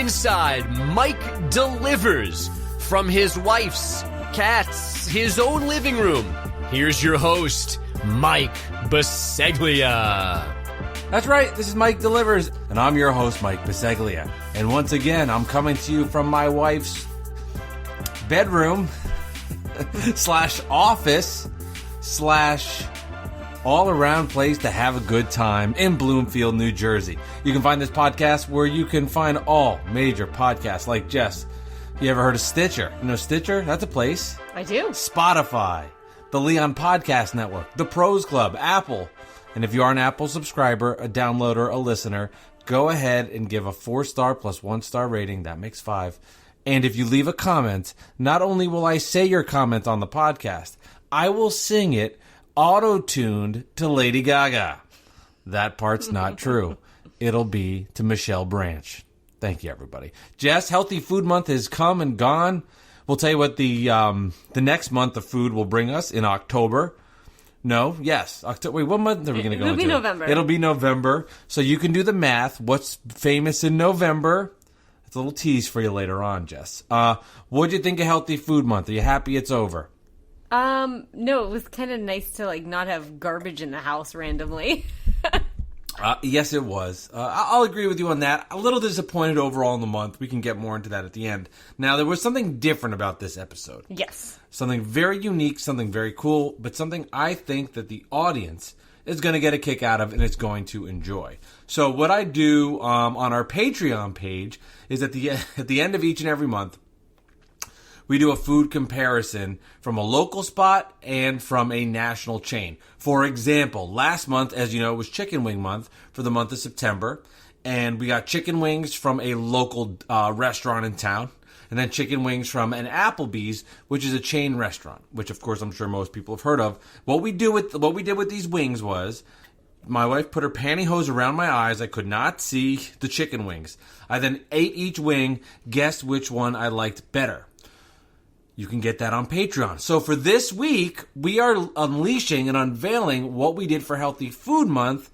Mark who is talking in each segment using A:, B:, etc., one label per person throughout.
A: inside Mike Delivers from his wife's, cat's, his own living room. Here's your host, Mike Biseglia.
B: That's right, this is Mike Delivers, and I'm your host, Mike Biseglia. And once again, I'm coming to you from my wife's bedroom slash office slash all-around place to have a good time in Bloomfield, New Jersey. You can find this podcast where you can find all major podcasts like Jess. You ever heard of Stitcher? You know Stitcher? That's a place.
C: I do.
B: Spotify, the Leon Podcast Network, the Pros Club, Apple. And if you are an Apple subscriber, a downloader, a listener, go ahead and give a 4-star plus 1-star rating. That makes 5. And if you leave a comment, not only will I say your comment on the podcast, I will sing it auto-tuned to Lady Gaga. That part's not true. It'll be to Michelle Branch. Thank you, everybody. Jess, Healthy Food Month has come and gone. We'll tell you what the next month of food will bring us in October. No, yes. October. Wait, what month are we going to go into?
C: It'll be November.
B: It'll be November. So you can do the math. What's famous in November? It's a little tease for you later on, Jess. What'd you think of Healthy Food Month? Are you happy it's over?
C: No, it was kind of nice to not have garbage in the house randomly.
B: Yes, it was. I'll agree with you on that. A little disappointed overall in the month. We can get more into that at the end. Now, there was something different about this episode.
C: Yes.
B: Something very unique, something very cool, but something I think that the audience is going to get a kick out of and it's going to enjoy. So what I do on our Patreon page is at the end of each and every month, we do a food comparison from a local spot and from a national chain. For example, last month, as you know, it was Chicken Wing Month for the month of September. And we got chicken wings from a local restaurant in town. And then chicken wings from an Applebee's, which is a chain restaurant, which, of course, I'm sure most people have heard of. What we did with these wings was my wife put her pantyhose around my eyes. I could not see the chicken wings. I then ate each wing, guessed which one I liked better. You can get that on Patreon. So for this week, we are unleashing and unveiling what we did for Healthy Food Month,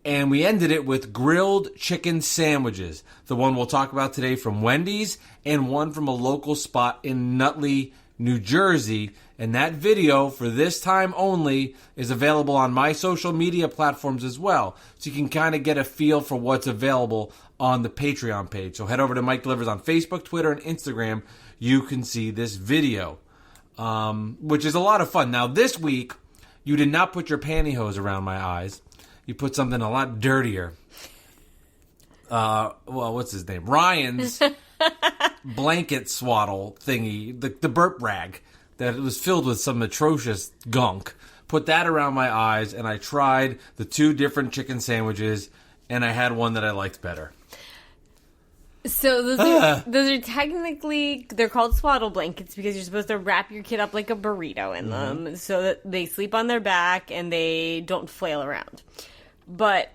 B: and we ended it with grilled chicken sandwiches. The one we'll talk about today from Wendy's and one from a local spot in Nutley, New Jersey. And that video, for this time only, is available on my social media platforms as well. So you can kind of get a feel for what's available on the Patreon page. So head over to Mike Delivers on Facebook, Twitter, and Instagram. You can see this video, which is a lot of fun. Now, this week, you did not put your pantyhose around my eyes. You put something a lot dirtier. What's his name? Ryan's blanket swaddle thingy, the burp rag, that it was filled with some atrocious gunk. Put that around my eyes, and I tried the 2 different chicken sandwiches, and I had one that I liked better.
C: So those are technically, they're called swaddle blankets because you're supposed to wrap your kid up like a burrito in them so that they sleep on their back and they don't flail around. But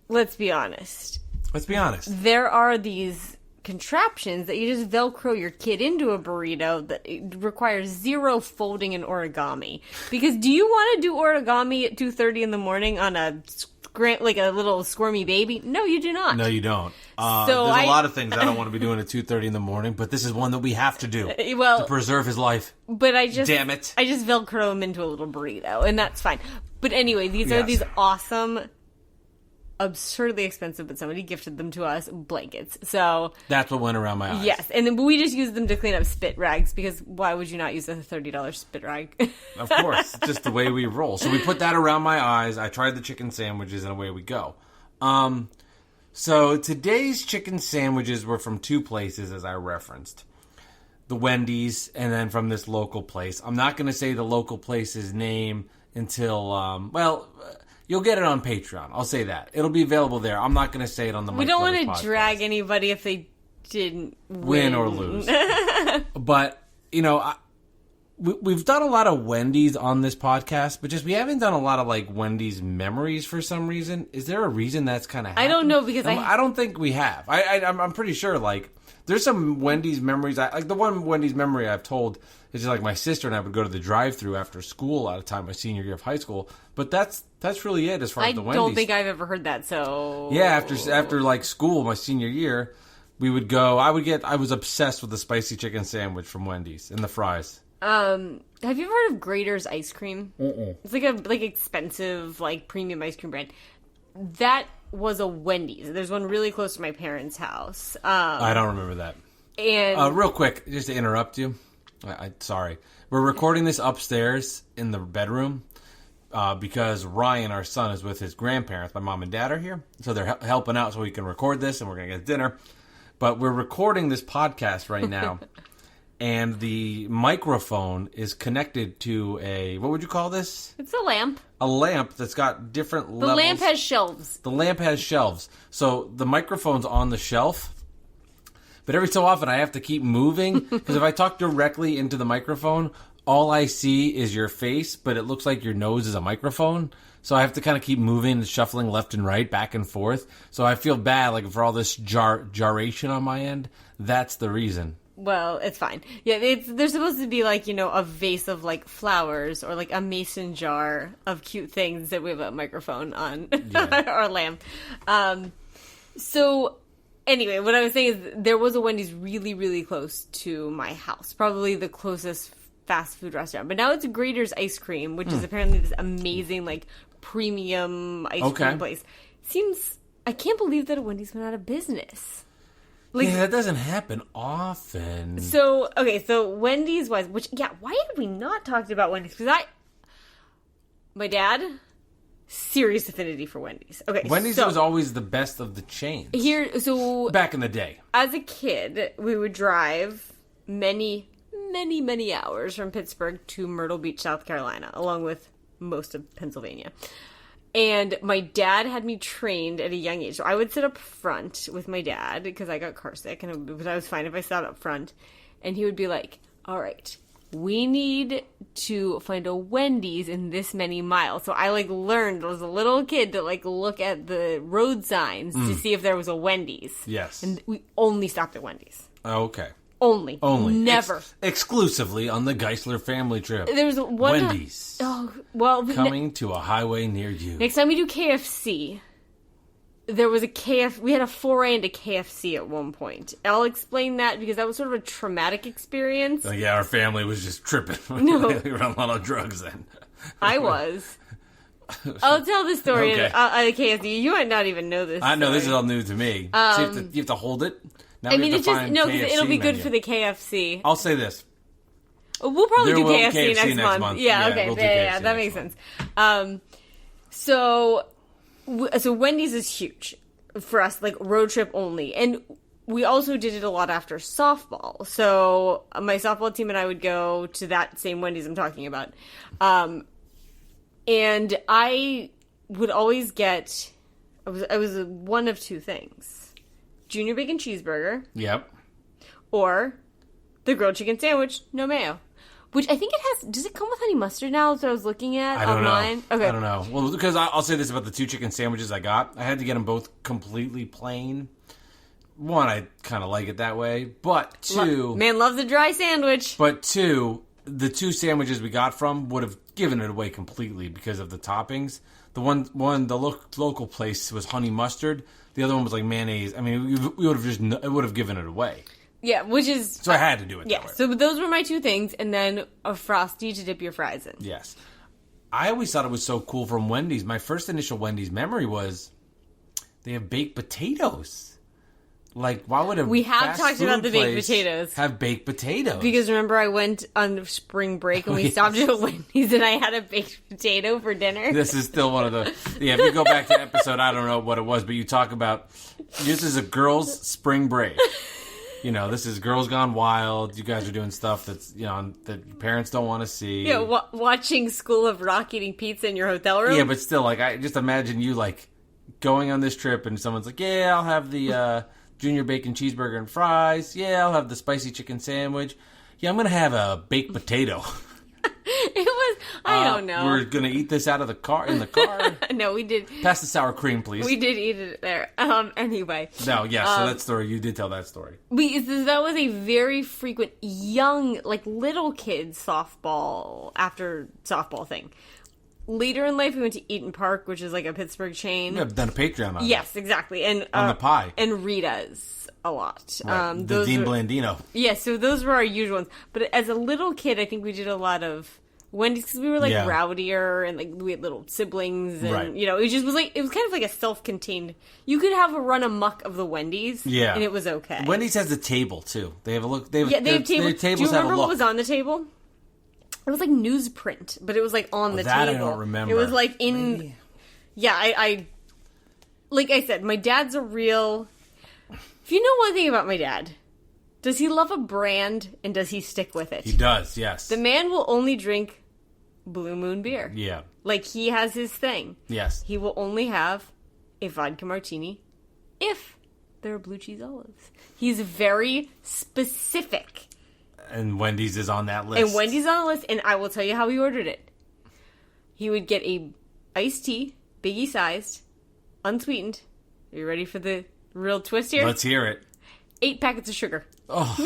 C: let's be honest. There are these contraptions that you just Velcro your kid into a burrito that it requires 0 folding and origami. Because do you want to do origami at 2:30 in the morning on a little squirmy baby? No, you do not.
B: No, you don't. There's a lot of things I don't want to be doing at 2:30 in the morning, but this is one that we have to do to preserve his life.
C: But
B: damn it,
C: I just Velcro him into a little burrito, and that's fine. But anyway, these are these awesome, absurdly expensive, but somebody gifted them to us, blankets. So
B: that's what went around my eyes.
C: Yes, and then we just used them to clean up spit rags because why would you not use a $30 spit rag?
B: Of course, just the way we roll. So we put that around my eyes. I tried the chicken sandwiches, and away we go. So today's chicken sandwiches were from 2 places, as I referenced. The Wendy's, and then from this local place. I'm not going to say the local place's name until, you'll get it on Patreon. I'll say that. It'll be available there. I'm not going to say it on the
C: We don't want to drag anybody if they didn't
B: win or lose. But, we've done a lot of Wendy's on this podcast, but we haven't done a lot of Wendy's memories for some reason. Is there a reason that's kind of happened?
C: I don't know because
B: I don't think we have. I'm pretty sure there's some Wendy's memories. The one Wendy's memory I've told is just my sister and I would go to the drive-thru after school at a time my senior year of high school. But that's really it as far as the Wendy's.
C: I don't think I've ever heard that. So
B: yeah, after school my senior year, we would go. I was obsessed with the spicy chicken sandwich from Wendy's and the fries.
C: Have you ever heard of Grater's ice cream? It's like a expensive premium ice cream brand. That was a Wendy's. There's one really close to my parents' house.
B: I don't remember that.
C: And
B: real quick, just to interrupt you, sorry. We're recording this upstairs in the bedroom because Ryan, our son, is with his grandparents. My mom and dad are here, so they're helping out so we can record this, and we're going to get dinner. But we're recording this podcast right now, and the microphone is connected to a, what would you call this?
C: it's a lamp.
B: A lamp that's got different levels.
C: The lamp has shelves.
B: The lamp has shelves. So the microphone's on the shelf. But every so often I have to keep moving because if I talk directly into the microphone, all I see is your face, but it looks like your nose is a microphone. So I have to kind of keep moving and shuffling left and right, back and forth. So I feel bad, for all this gyration on my end. That's the reason.
C: Well, it's fine. Yeah, they're supposed to be a vase of flowers or a mason jar of cute things that we have a microphone on our lamp. So anyway, what I was saying is there was a Wendy's really, really close to my house, probably the closest fast food restaurant. But now it's a Grater's Ice Cream, which is apparently this amazing premium ice cream place. I can't believe that a Wendy's went out of business.
B: That doesn't happen often.
C: So Wendy's was, why had we not talked about Wendy's? Because my dad, serious affinity for Wendy's. Okay,
B: Wendy's was always the best of the chains. Back in the day.
C: As a kid, we would drive many, many, many hours from Pittsburgh to Myrtle Beach, South Carolina, along with most of Pennsylvania. And my dad had me trained at a young age. So I would sit up front with my dad because I got car sick, but I was fine if I sat up front. And he would be like, all right, we need to find a Wendy's in this many miles. So I learned as a little kid to look at the road signs to see if there was a Wendy's.
B: Yes.
C: And we only stopped at Wendy's.
B: Okay.
C: Only. Never.
B: Exclusively on the Geisler family trip.
C: There was one
B: Wendy's. Coming to a highway near you.
C: Next time we do KFC, there was we had a foray into KFC at one point. I'll explain that because that was sort of a traumatic experience.
B: Our family was just tripping.
C: No.
B: We were on a lot of drugs then.
C: I was. I'll tell the story at KFC. You might not even know this.
B: I know, this is all new to me. So you have to hold it? Now
C: it's just because it'll be good for the KFC.
B: I'll say this.
C: We'll probably do KFC next month.
B: Yeah,
C: okay.
B: We'll do
C: yeah, that makes sense. So Wendy's is huge for us, road trip only. And we also did it a lot after softball. So my softball team and I would go to that same Wendy's I'm talking about. And I would always get, I was one of two things. Junior bacon cheeseburger.
B: Yep.
C: Or the grilled chicken sandwich, no mayo. Which I think it has. Does it come with honey mustard now? That's what I was looking at online.
B: Know.
C: Okay.
B: I don't know. Well, because I'll say this about the two chicken sandwiches I got. I had to get them both completely plain. One, I kind of like it that way. But two...
C: Man loves a dry sandwich.
B: But two, the two sandwiches we got from would have given it away completely because of the toppings. The local place was honey mustard. The other one was mayonnaise. I mean, we would have it would have given it away.
C: Yeah, which is...
B: So I had to do it that way.
C: So those were my two things, and then a Frosty to dip your fries in.
B: Yes. I always thought it was so cool from Wendy's. My first initial Wendy's memory was they have baked potatoes. Why would
C: we have talked about the baked potatoes.
B: Have baked potatoes?
C: Because remember, I went on spring break and we stopped at Wendy's and I had a baked potato for dinner.
B: This is still one of the... Yeah, if you go back to the episode, I don't know what it was, but you talk about... This is a girls' spring break. This is Girls Gone Wild. You guys are doing stuff that's, that parents don't want to see.
C: Yeah, watching School of Rock eating pizza in your hotel room.
B: Yeah, but still, I just imagine you, going on this trip and someone's like, yeah, I'll have the... Junior bacon cheeseburger and fries. Yeah, I'll have the spicy chicken sandwich. Yeah, I'm going to have a baked potato.
C: It was, I don't know.
B: We're going to eat this in the car?
C: No, we did.
B: Pass the sour cream, please.
C: We did eat it there. Anyway.
B: No, yeah, so that story, you did tell that story.
C: That was a very frequent young, little kids softball, after softball thing. later in life, we went to Eaton Park, which is like a Pittsburgh chain.
B: Yeah, I've done a Patreon on it.
C: Yes, exactly. And
B: On the pie.
C: And Rita's a lot.
B: Right. The Dean Blandino.
C: Yeah, so those were our usual ones. But as a little kid, I think we did a lot of Wendy's because we were like rowdier and like we had little siblings and you know, it just was like it was kind of like a self-contained. You could have a run amok of the Wendy's, and it was okay.
B: Wendy's has the table too. They have a look. They have
C: tables.
B: Their tables
C: Do you remember
B: have a look.
C: what was on the table? It was like newsprint, but it was like on the
B: that
C: table.
B: I don't remember.
C: It was like in. Maybe. Yeah, I like I said, my dad's a real. If you know one thing about my dad. Does he love a brand, and does he stick with it?
B: He does, yes.
C: The man will only drink Blue Moon beer.
B: Yeah.
C: Like, he has his thing.
B: Yes.
C: He will only have a vodka martini if there are blue cheese olives. He's very specific.
B: And Wendy's is on that list.
C: And Wendy's on the list, and I will tell you how he ordered it. He would get a iced tea, biggie sized, unsweetened. Are you ready for the real twist here?
B: Let's hear it.
C: 8 packets of sugar.
B: Oh.
C: So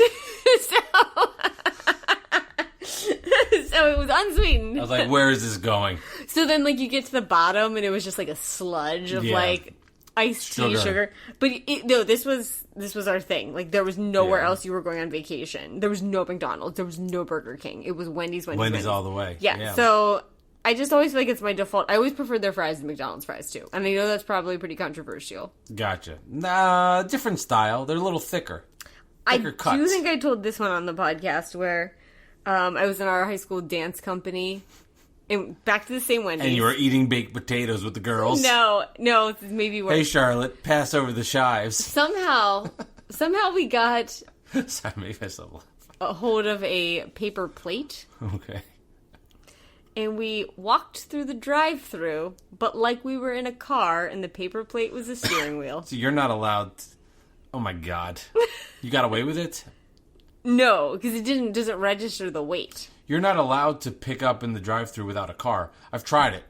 C: it was unsweetened.
B: I was like, where is this going?
C: So then, like, you get to the bottom, and it was just like a sludge of like iced tea sugar. But no, this was our thing. Like, there was nowhere else you were going on vacation. There was no McDonald's. There was no Burger King. It was Wendy's.
B: Wendy's all the way.
C: Yeah. So I just always feel like it's my default. I always preferred their fries to McDonald's fries too, and I know that's probably pretty controversial.
B: Gotcha. Nah, different style. They're a little thicker. Thicker cuts.
C: I do think I told this one on the podcast where I was in our high school dance company, and back to the same Wendy's.
B: And you were eating baked potatoes with the girls.
C: No, maybe worse.
B: Hey, Charlotte, pass over the chives.
C: Somehow we got
B: Sorry, make myself laugh.
C: a hold of a paper plate.
B: Okay.
C: And we walked through the drive-thru, but like we were in a car, and the paper plate was the steering wheel.
B: So you're not allowed... Oh, my God. You got away with it?
C: No, because it doesn't register the weight.
B: You're not allowed to pick up in the drive-thru without a car. I've tried it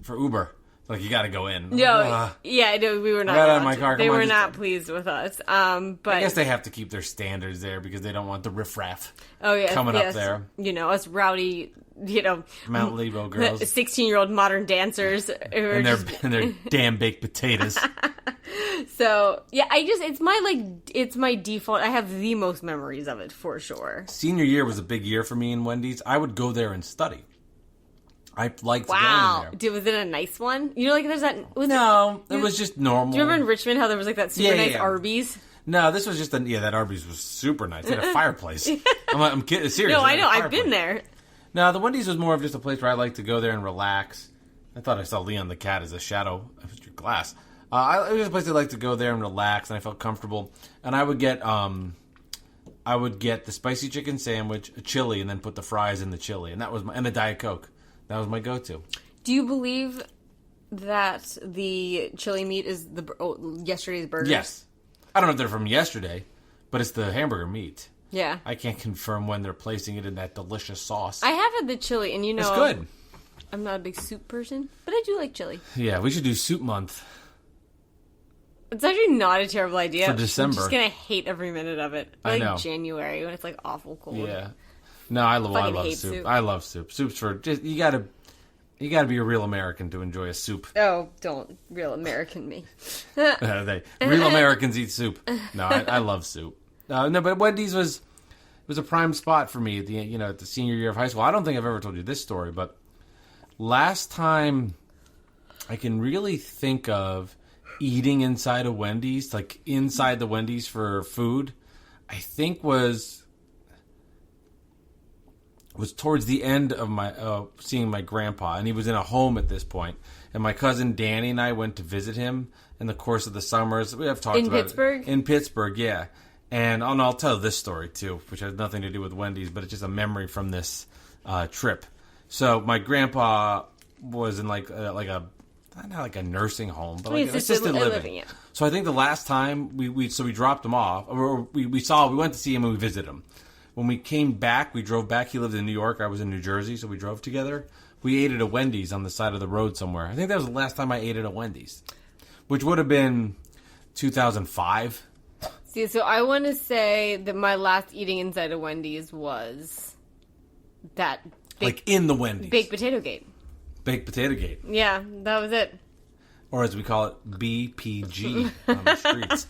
B: for Uber. Like, you got to go in.
C: No, we were not.
B: Got out of my car.
C: They were not pleased with us. But
B: I guess they have to keep their standards there because they don't want the riffraff coming up there.
C: You know, us rowdy,
B: Mount Lebo girls,
C: 16-year-old modern dancers,
B: and their damn baked potatoes.
C: So yeah, it's my default. I have the most memories of it for sure.
B: Senior year was a big year for me in Wendy's. I would go there and study. I liked going there.
C: Was it a nice one? You know, like there's that.
B: It was just normal.
C: Do you remember in Richmond how there was like that super nice Arby's?
B: No, this was just that Arby's was super nice. It had a fireplace. I'm kidding. Serious.
C: No, I know. I've been there.
B: No, the Wendy's was more of just a place where I like to go there and relax. I thought I saw Leon the cat as a shadow of your glass. It was a place I like to go there and relax, and I felt comfortable. And I would get the spicy chicken sandwich, a chili, and then put the fries in the chili, and and a Diet Coke. That was my go-to. Do
C: you believe that the chili meat is yesterday's burgers?
B: Yes. I don't know if they're from yesterday, but it's the hamburger meat.
C: Yeah.
B: I can't confirm when they're placing it in that delicious sauce.
C: I have had the chili, and
B: it's good.
C: I'm not a big soup person, but I do like chili.
B: Yeah, we should do soup month.
C: It's actually not a terrible idea.
B: For December.
C: I'm just going to hate every minute of it.
B: I know.
C: January when it's like awful cold.
B: Yeah. No, I love soup. I love soup. Soup's for just you gotta be a real American to enjoy a soup.
C: Oh, don't real American me.
B: Real Americans eat soup. No, I love soup. No, but Wendy's was a prime spot for me at the senior year of high school. I don't think I've ever told you this story, but last time I can really think of eating inside a Wendy's, like inside the Wendy's for food, I think was towards the end of my seeing my grandpa, and he was in a home at this point. And my cousin Danny and I went to visit him in the course of the summers. We have talked about
C: Pittsburgh?
B: In Pittsburgh, yeah. And I'll tell this story too, which has nothing to do with Wendy's, but it's just a memory from this trip. So my grandpa was in like a not like a nursing home, but like an assisted living. Yeah. So I think the last time we dropped him off, or we went to see him and we visited him. When we came back, we drove back. He lived in New York. I was in New Jersey, so we drove together. We ate at a Wendy's on the side of the road somewhere. I think that was the last time I ate at a Wendy's, which would have been 2005.
C: See, so I want to say that my last eating inside a Wendy's was that
B: like in the Wendy's
C: baked potato gate.
B: Baked Potato Gate.
C: Yeah, that was it.
B: Or as we call it, BPG on the streets.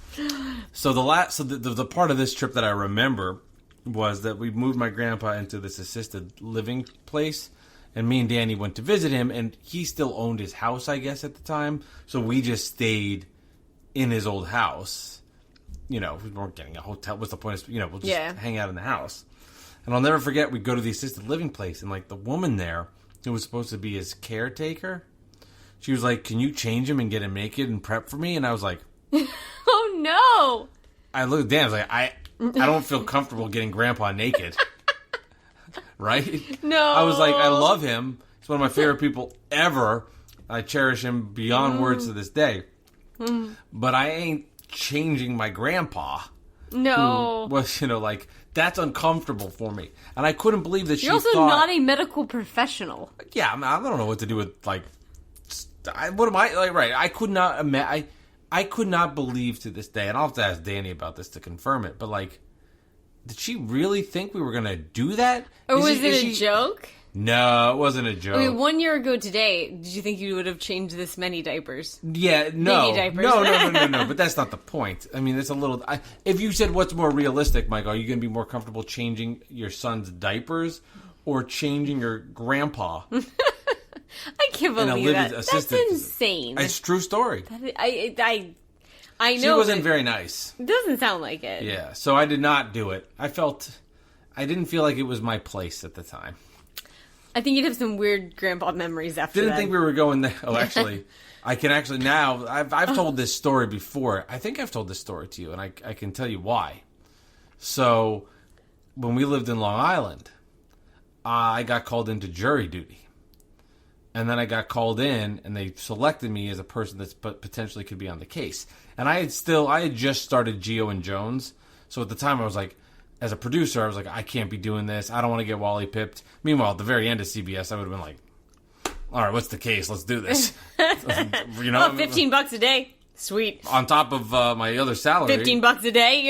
B: So the part of this trip that I remember was that we moved my grandpa into this assisted living place, and me and Danny went to visit him, and he still owned his house, I guess, at the time. So we just stayed in his old house. We weren't getting a hotel. What's the point? We'll just hang out in the house. And I'll never forget, we'd go to the assisted living place, and the woman there, who was supposed to be his caretaker, she was like, "Can you change him and get him naked and prep for me?" And I was like,
C: "Oh no!"
B: I looked at Dan. I was like, I don't feel comfortable getting Grandpa naked, right?
C: No.
B: I was like, I love him. He's one of my favorite people ever. I cherish him beyond words to this day. But I ain't changing my grandpa.
C: No.
B: Who was that's uncomfortable for me, and I couldn't believe that
C: You're also not a medical professional.
B: Yeah, I don't know what to do with what am I right? I could not I could not believe to this day, and I'll have to ask Danny about this to confirm it. But did she really think we were gonna do that?
C: Or was it a joke?
B: No, it wasn't a joke.
C: I mean, 1 year ago today, did you think you would have changed this many diapers?
B: Yeah, no.
C: Baby diapers.
B: No. But that's not the point. I mean, it's a little... if you said what's more realistic, Mike, are you going to be more comfortable changing your son's diapers or changing your grandpa?
C: I can't believe that. That's insane.
B: It's a true story.
C: I know.
B: She wasn't very nice.
C: It doesn't sound like it.
B: Yeah, so I did not do it. I didn't feel like it was my place at the time.
C: I think you'd have some weird grandpa memories after
B: Didn't
C: that.
B: think we were going there. Oh, actually, I can actually now. I've told this story before. I think I've told this story to you, and I can tell you why. So, when we lived in Long Island, I got called into jury duty. And then I got called in, and they selected me as a person that potentially could be on the case. And I had just started Geo and Jones. So at the time, I was like, as a producer, I was like, I can't be doing this. I don't want to get Wally pipped. Meanwhile, at the very end of CBS, I would have been like, all right, what's the case? Let's do this.
C: $15 a day. Sweet.
B: On top of my other salary.
C: $15 a day?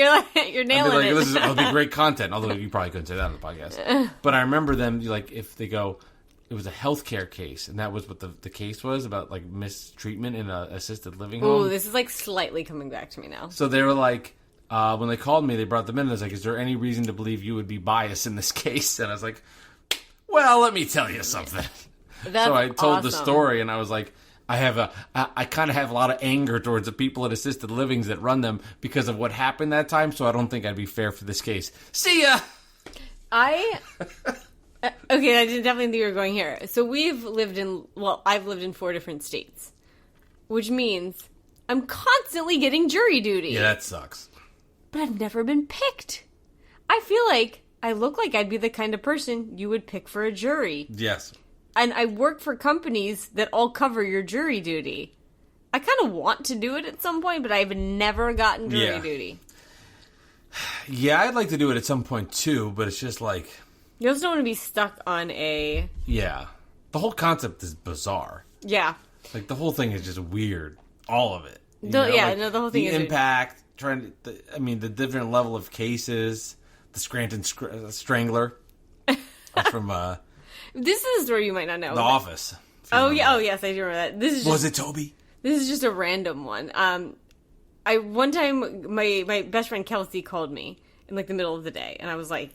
C: You're nailing it.
B: It'll be great content. Although you probably couldn't say that on the podcast. But I remember them, if they go, it was a healthcare case, and that was what the case was, about mistreatment in an assisted living home.
C: Ooh, this is slightly coming back to me now.
B: So they were like, when they called me, they brought them in, and I was like, is there any reason to believe you would be biased in this case? And I was like, well, let me tell you something. So I told the story, and I was like, I kind of have a lot of anger towards the people at assisted livings that run them because of what happened that time, so I don't think I'd be fair for this case. See ya!
C: Okay, I definitely think you were going here. So I've lived in 4 different states, which means I'm constantly getting jury duty.
B: Yeah, that sucks.
C: But I've never been picked. I feel like I look like I'd be the kind of person you would pick for a jury.
B: Yes.
C: And I work for companies that all cover your jury duty. I kind of want to do it at some point, but I've never gotten jury duty.
B: Yeah, I'd like to do it at some point too, but it's just like...
C: You also don't want to be stuck on a...
B: Yeah. The whole concept is bizarre.
C: Yeah.
B: The whole thing is just weird. All of it.
C: The whole thing is...
B: The impact, the different level of cases, the Scranton Strangler from...
C: This is a story you might not know.
B: The Office.
C: Oh, yeah. Oh, yes, I do remember that.
B: Was it Toby?
C: This is just a random one. One time, my best friend Kelsey called me in the middle of the day, and I was like,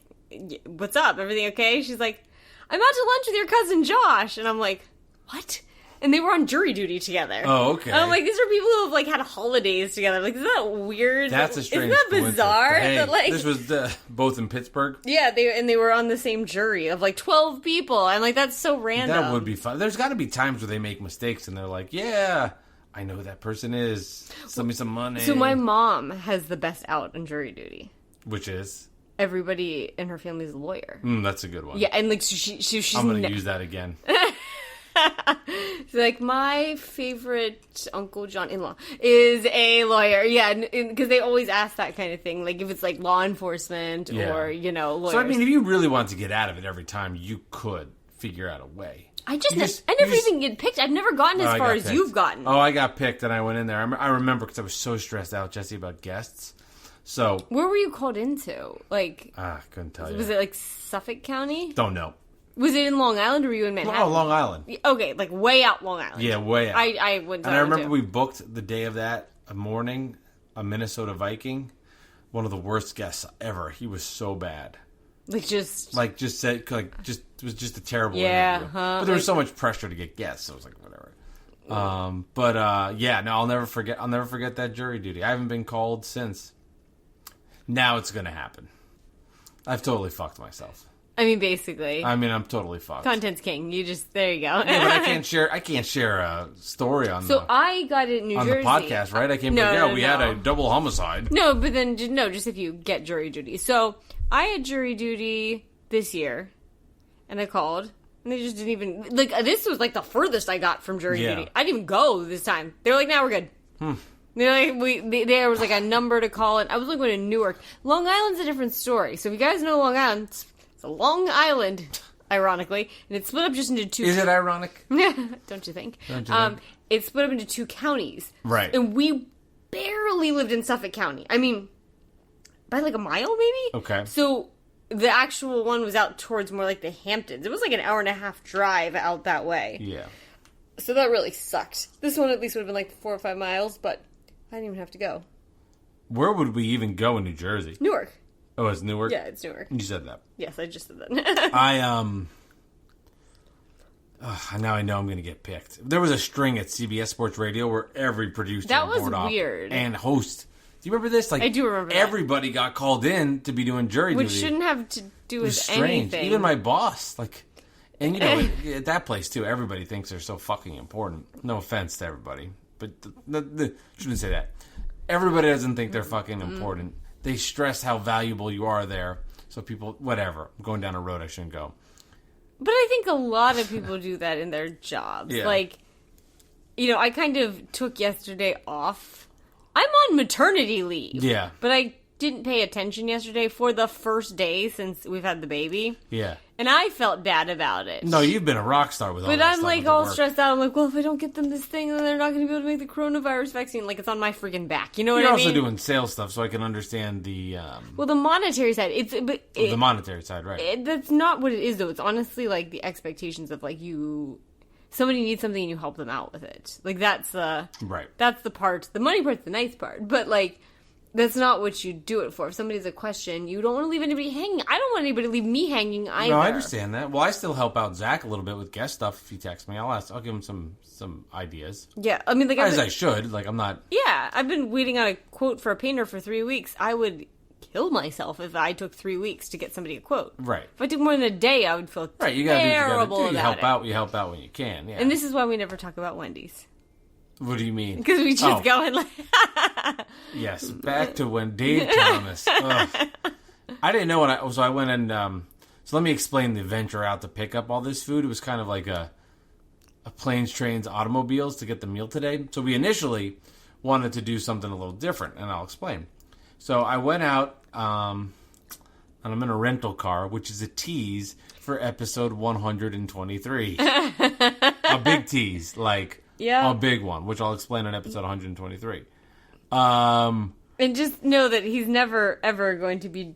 C: "What's up? Everything okay?" She's like, "I'm out to lunch with your cousin Josh," and I'm like, "What?" And they were on jury duty together.
B: Oh, okay.
C: And I'm like, these are people who have had holidays together. Isn't that weird?
B: That's a strange.
C: Isn't that bizarre?
B: Hey,
C: that,
B: this was both in Pittsburgh.
C: Yeah, they were on the same jury of 12 people. I'm like, that's so random.
B: That would be fun. There's got to be times where they make mistakes and they're like, yeah, I know who that person is. Send me some money.
C: So my mom has the best out on jury duty.
B: Which is?
C: Everybody in her family's a lawyer.
B: That's a good one.
C: Yeah, and she's
B: I'm going to use that again.
C: So, my favorite Uncle John in-law is a lawyer. Yeah, because they always ask that kind of thing. If it's law enforcement or, lawyers.
B: So, if you really want to get out of it every time, you could figure out a way.
C: I never even get picked. I've never gotten as far as you've gotten.
B: Oh, I got picked and I went in there. I remember because I was so stressed out, Jesse, about guests. So.
C: Where were you called into?
B: Couldn't tell you.
C: Was it Suffolk County?
B: Don't know.
C: Was it in Long Island or were you in Manhattan?
B: Oh, Long Island.
C: Okay, like way out Long Island.
B: Yeah, way out.
C: I went to
B: And I remember
C: too.
B: we booked the day of that morning, a Minnesota Viking, one of the worst guests ever. He was so bad.
C: Like just
B: It was just a terrible
C: Yeah,
B: interview.
C: huh?
B: But there was so much pressure to get guests, so it was like whatever. I'll never forget that jury duty. I haven't been called since. Now it's gonna happen. I've totally fucked myself.
C: I mean, basically.
B: I'm totally fucked.
C: Content's king. You just there you go.
B: Yeah, but I can't share a story on
C: I got it in New
B: on
C: Jersey.
B: the podcast, right? I can't be like, we had a double homicide.
C: No, but then just if you get jury duty. So I had jury duty this year, and I called, and they just didn't even this was like the furthest I got from jury duty. I didn't even go this time. They were like, "Now we're good." They're like, there was like a number to call, and I was going to Newark. Long Island's a different story. So if you guys know Long Island, it's a Long Island, ironically, and it's split up just into two.
B: Is it ironic?
C: Don't you think?
B: Don't you think?
C: It's split up into two counties.
B: Right.
C: And we barely lived in Suffolk County. I mean, by like a mile, maybe?
B: Okay.
C: So the actual one was out towards more like the Hamptons. It was like an hour and a half drive out that way.
B: Yeah.
C: So that really sucked. This one at least would have been like 4 or 5 miles, but I didn't even have to go.
B: Where would we even go in New Jersey?
C: Newark.
B: Oh, it's Newark?
C: Yeah, it's Newark.
B: You said that.
C: Yes, I just said that.
B: Now I know I'm going to get picked. There was a string at CBS Sports Radio where every producer
C: That was
B: board op
C: weird.
B: and host. Do you remember this? Like,
C: I do remember that.
B: Everybody got called in to be doing jury
C: Which
B: duty.
C: shouldn't have to do
B: It
C: with
B: was strange.
C: anything.
B: Even my boss, and at that place too, everybody thinks they're so fucking important. No offense to everybody, but shouldn't say that. Everybody doesn't think they're fucking important. They stress how valuable you are there. So people, whatever. I'm going down a road I shouldn't go.
C: But I think a lot of people do that in their jobs.
B: Yeah.
C: Like, I kind of took yesterday off. I'm on maternity leave.
B: Yeah.
C: But I didn't pay attention yesterday for the first day since we've had the baby.
B: Yeah.
C: And I felt bad about it.
B: No, you've been a rock star with all
C: But
B: that
C: I'm
B: stuff
C: like
B: with the
C: all
B: work.
C: stressed out. I'm like, well, if I don't get them this thing, then they're not going to be able to make the coronavirus vaccine. Like, it's on my freaking back. You know what
B: You're
C: I mean?
B: also doing sales stuff, so I can understand the
C: Well, the monetary side,
B: the monetary side, right?
C: that's not what it is, though. It's honestly like the expectations of like somebody needs something and you help them out with it. Like that's the
B: Right.
C: That's the part. The money part's the nice part, but like that's not what you do it for. If somebody has a question, you don't want to leave anybody hanging. I don't want anybody to leave me hanging either.
B: No, I understand that. Well, I still help out Zach a little bit with guest stuff. If he texts me, I'll give him some ideas.
C: Yeah, I mean, like
B: As I should. Like I'm not.
C: Yeah, I've been waiting on a quote for a painter for 3 weeks. I would kill myself if I took 3 weeks to get somebody a quote.
B: Right.
C: If I took more than a day, I would feel
B: Right. You gotta
C: terrible
B: do what you gotta do.
C: about
B: You help out when you can. Yeah.
C: And this is why we never talk about Wendy's.
B: What do you mean?
C: Because we just go and like...
B: Yes, back to when Dave Thomas. Ugh. I didn't know so I went and so let me explain the venture out to pick up all this food. It was kind of like a planes, trains, automobiles to get the meal today. So we initially wanted to do something a little different, and I'll explain. So I went out and I'm in a rental car, which is a tease for episode 123. A big tease, like a big one, which I'll explain on episode 123.
C: And just know that he's never, ever going to be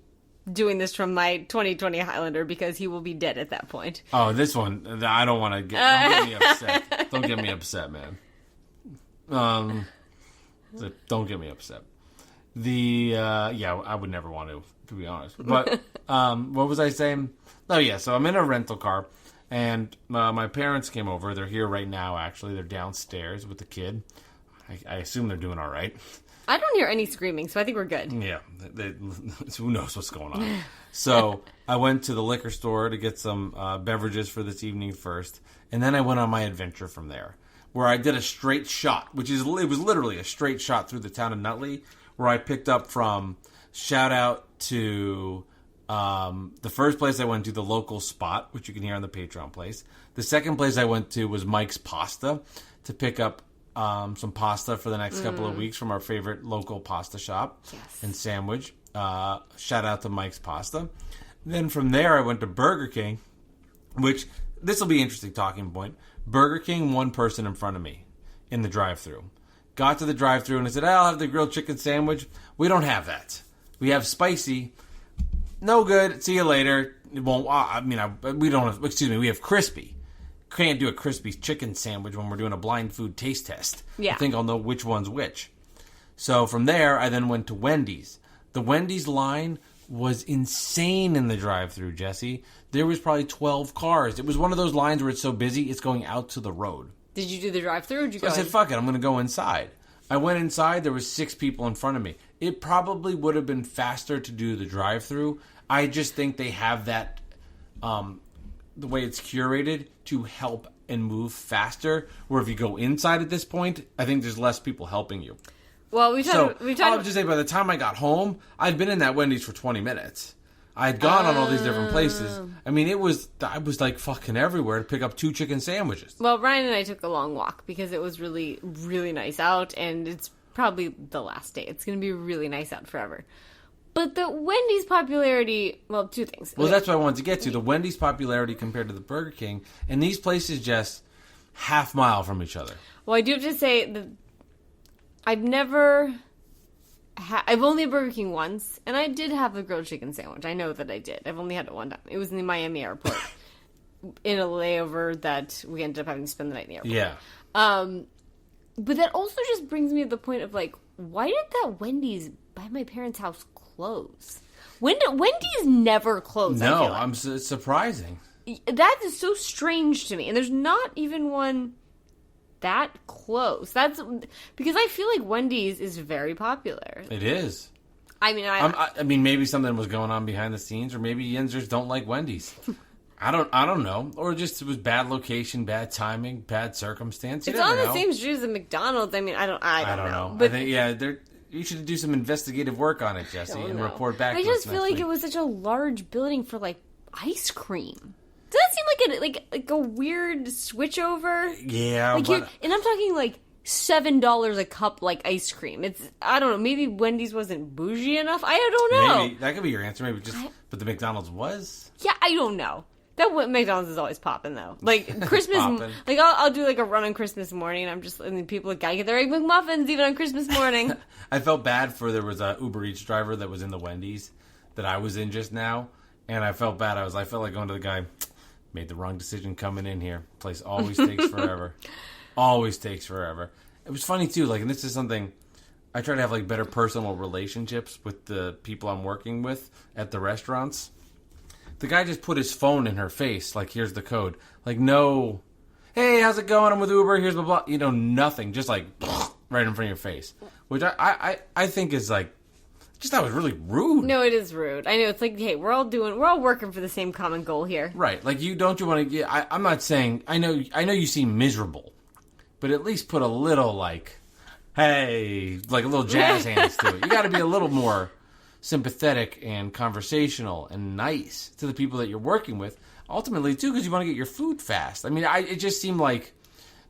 C: doing this from my 2020 Highlander because he will be dead at that point.
B: Oh, this one, I don't want to get... Don't get me upset. Don't get me upset, man. Don't get me upset. I would never want to be honest. But, what was I saying? Oh, yeah, so I'm in a rental car, and my parents came over. They're here right now, actually. They're downstairs with the kid. I assume they're doing all right.
C: I don't hear any screaming, so I think we're good.
B: Yeah, who knows what's going on. So I went to the liquor store to get some beverages for this evening first, and then I went on my adventure from there, where I did a straight shot, it was literally a straight shot through the town of Nutley, where I picked up from, shout out to the first place I went to, the local spot, which you can hear on the Patreon place. The second place I went to was Mike's Pasta to pick up some pasta for the next couple of weeks from our favorite local pasta shop and sandwich. Shout out to Mike's Pasta. Then from there, I went to Burger King, which this will be an interesting talking point. Burger King, one person in front of me in the drive-thru. Got to the drive-thru and I said, I'll have the grilled chicken sandwich. We don't have that. We have spicy. No good. See you later. it won't. We don't have. Excuse me. We have crispy. Can't do a crispy chicken sandwich when we're doing a blind food taste test.
C: Yeah.
B: I think I'll know which one's which. So from there, I then went to Wendy's. The Wendy's line was insane in the drive-thru, Jesse. There was probably 12 cars. It was one of those lines where it's so busy, it's going out to the road.
C: Did you do the drive-thru or did you go
B: I said, fuck it, I'm going to go inside. I went inside, there was 6 people in front of me. It probably would have been faster to do the drive-thru. I just think they have that, the way it's curated to help and move faster. Where if you go inside at this point, I think there's less people helping you.
C: Well,
B: I would just say by the time I got home, I'd been in that Wendy's for 20 minutes. I had gone on all these different places. I mean, I was like fucking everywhere to pick up 2 chicken sandwiches.
C: Well, Ryan and I took a long walk because it was really, really nice out, and it's probably the last day. It's going to be really nice out forever. But the Wendy's popularity, well, 2 things.
B: Well, that's what I wanted to get to. The Wendy's popularity compared to the Burger King, and these places just half mile from each other.
C: Well, I do have to say that I've only had Burger King once, and I did have a grilled chicken sandwich. I know that I did. I've only had it one time. It was in the Miami airport in a layover that we ended up having to spend the night in the airport.
B: Yeah.
C: But that also just brings me to the point of, like, why did that Wendy's by my parents' house close? Wendy's never closed.
B: No,
C: I feel like.
B: it's surprising.
C: That is so strange to me. And there's not even one that close. That's because I feel like Wendy's is very popular.
B: It is.
C: I mean,
B: I mean, maybe something was going on behind the scenes, or maybe Yinzers don't like Wendy's. I don't know, or just it was bad location, bad timing, bad circumstance.
C: It's on the same street as the McDonald's. I mean, I don't know.
B: But I think, you should do some investigative work on it, Jesse, and report back.
C: I
B: to us
C: just feel like
B: week.
C: it was such a large building for like ice cream. Does that seem like a weird switchover?
B: Yeah,
C: and I'm talking like $7 a cup, like ice cream. I don't know. Maybe Wendy's wasn't bougie enough. I don't know.
B: Maybe that could be your answer. Maybe but the McDonald's was.
C: Yeah, I don't know. That McDonald's is always popping though. Like Christmas, like I'll do like a run on Christmas morning. And people gotta get their egg McMuffins even on Christmas morning.
B: I felt bad there was a Uber Eats driver that was in the Wendy's that I was in just now, and I felt bad. I felt like going to the guy. Made the wrong decision coming in here. Place always takes forever. Always takes forever. It was funny too, like, and this is something I try to have like better personal relationships with the people I'm working with at the restaurants. The guy just put his phone in her face, like, here's the code. Like, no, hey, how's it going? I'm with Uber, here's blah blah. You know, nothing. Just like right in front of your face. Which I think is like just that was really rude.
C: No, it is rude. I know, it's like, hey, we're all working for the same common goal here.
B: Right. Like, you want to get... I'm not saying... I know you seem miserable, but at least put a little, like, hey, like a little jazz hands to it. You got to be a little more sympathetic and conversational and nice to the people that you're working with. Ultimately, too, because you want to get your food fast. I mean, it just seemed like